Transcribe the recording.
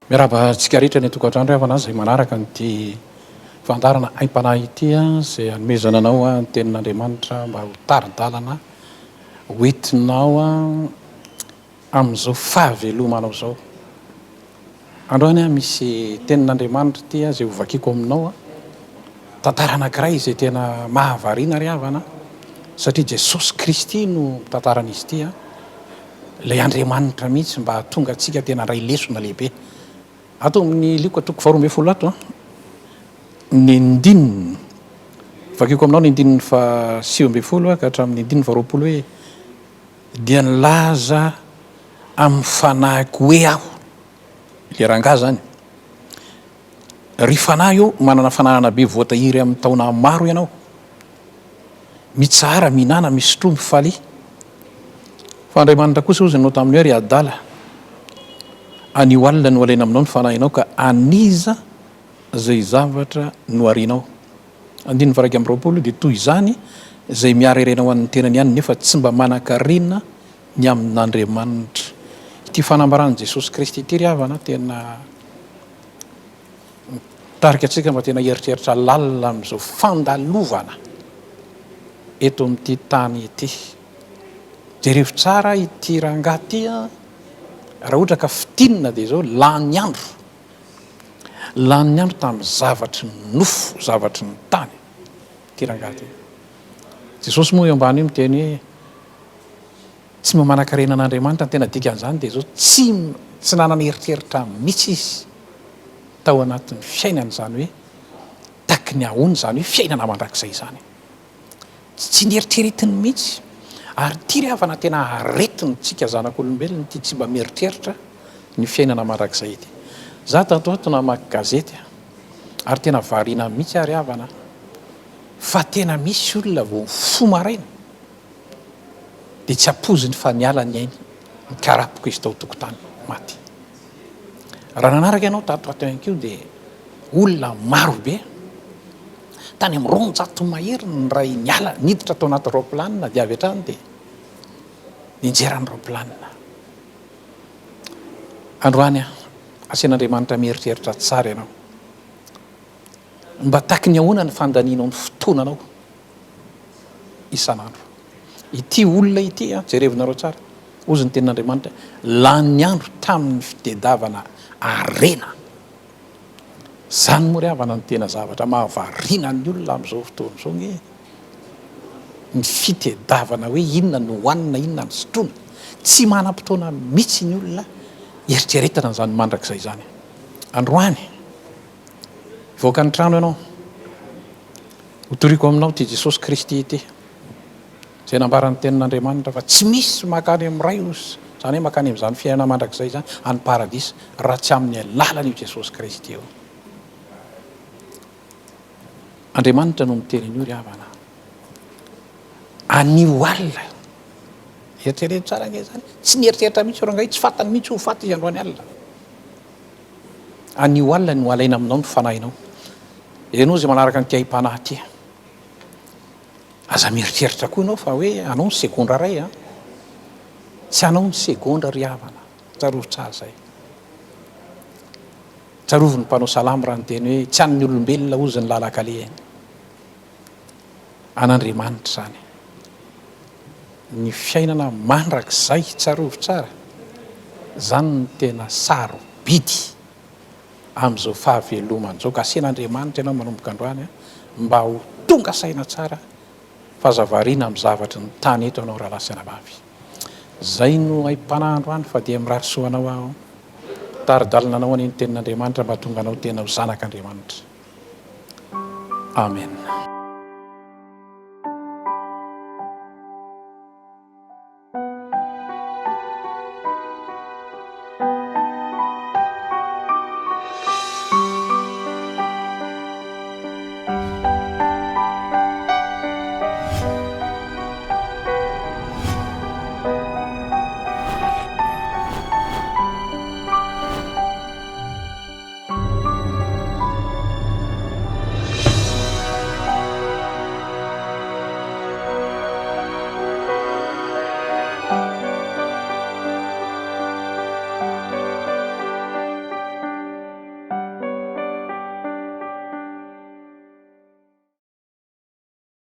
Miaraba tsika rehetra ny tokantrano ry havana zay manaraka nyity fandarana aim-panahy ity zay anomezana anao a ny tenin'Andriamanitra mba ho taridalana hoentinao amin'izao fahavelomanao zao. Androany misy tenin'Andriamanitra ity zay hovakiako aminao tantara anankiray izay tena mahavariana ry havana satria Jesosy Kristy no tantaran'izy ity ilay Andriamanitra mihitsy mba hahatonga antsika tena ray lesona lehibe. Ato amin'ny liko toko 12 ato ny andininy vakiako aminao ny andininy fa 9 ka hatramin'ny andininy fa 20 hoe dia nilaza amin'ny fanahiko hoe aho le rangahy zany ry fanahy io manana fanahana be voatahiry amin'ny taona maro ianao mitsara minana misotro mifaly fa Andriamanitra kosa ozy nao tamin'ny hoe ry adala anio alina no alaina aminao ny fanahinao ka aniza zay zavatra no arinao. Andininy varaiky amin'ny 20 dia toy izany zay miarerenao amin'ny tenany ihany nefa tsy mba manan-karena ny amin'Andriamanitra. Ity fanambaran'i Jesosy Kristy ity ry havana tena mitarika antsika mba tena hieritreritra lalina amin'izao fandalovana eto amin'ity tany ity. Jerevy tsara ity rangahy ity raha ohatra ka fitinina dia zao lany andro tamin'ny zavatry ny nofo zavatry ny tany ity rangahy ity. Jesosy moa eo ambany io miteny hoe tsy mba manan-karena an'Andriamanitra ny tena dikan'izany dia zao tsy nanana eritreritra mihitsy izy tao anatin'ny fiainana izany hoe taky ny ahoana izany hoe fiainana mandrakizay izany tsy nieritreretiny mihitsy. Ary ity ry havana tena aretiny tsika zanak'olombelona ity tsy mba mieritreritra ny fiainana mandrakizay ity. Za tato namaky gazety ary tena variana mihitsy ary havana fa tena misy olona vao fo maraina dia tsy hampoziny fa niala ny ainy nikarapoko izy tao tokotany maty. Raha nanaraka ianao tato ihany koa dia olona marobe tany amin'ny 200 mahery ny ray niala niditra tao anaty roplanina dia avy hatrany dia ninjera ny roplanina. Androany asian'Andriamanitra mieritreritra tsara ianao mba taky ny ahoana ny fandanianao ny fotoananao isan'andro. Ity olona ity jerevinareo tsara ozy ny tenin'Andriamanitra lany andro tamin'ny fitediavana arena. Zany moa ry havana ny tena zavatra mahavariana ny olona amin'izao fotoana izao ny fitediavana hoe inona no hohanina inona ny sotroina tsy manam-potoana mihitsy ny olona eritreretana n'izany mandrakizay zany. Androany voaka ny trano ianao hotoriako aminao ty Jesosy Kristy ity zay nambaran'ny tenin'Andriamanitra fa tsy misy makany amin'ny ray ozy zany hoe makany amin'izany fiainana mandrakizay zany any paradisa raha tsy amin'ny alalan'io Jesosy Kristy eo. Andriamanitra no miteny an'io ry havana anio alina eritreretra tsara nge zany tsy nieritreritra mihitsy rangay tsy fatany mihitsy ho faty izy androany alina. Anio alina no alaina aminao ny fanahinao ianao zay manaraka ny tiaim-panahy ty aza mieritreritra koa ianao fa hoe anao ny segondra ray tsy anao ny segondra ry havana. Tsarovo tsara zay. Tsarovo ny mpanao salamy raha ny teny hoe tsy an'ny olombelona ozy ny lalakale an'Andriamanitra zany ny fiainana mandrakizay. Tsarovo tsara zany ny tena sarobidy amin'izao fahavelomana zao ka asian'Andriamanitra ianao manomboka androany mba ho tonga saina tsara fazavariana amin'ny zavatry ny tany eto anao raha lasana vavy. Zay no aim-panahy androany fa dia mirarisoanao aho taridalina anao any ny tenin'Andriamanitra mba tonga anao tena ho zanak'Andriamanitra. Amen.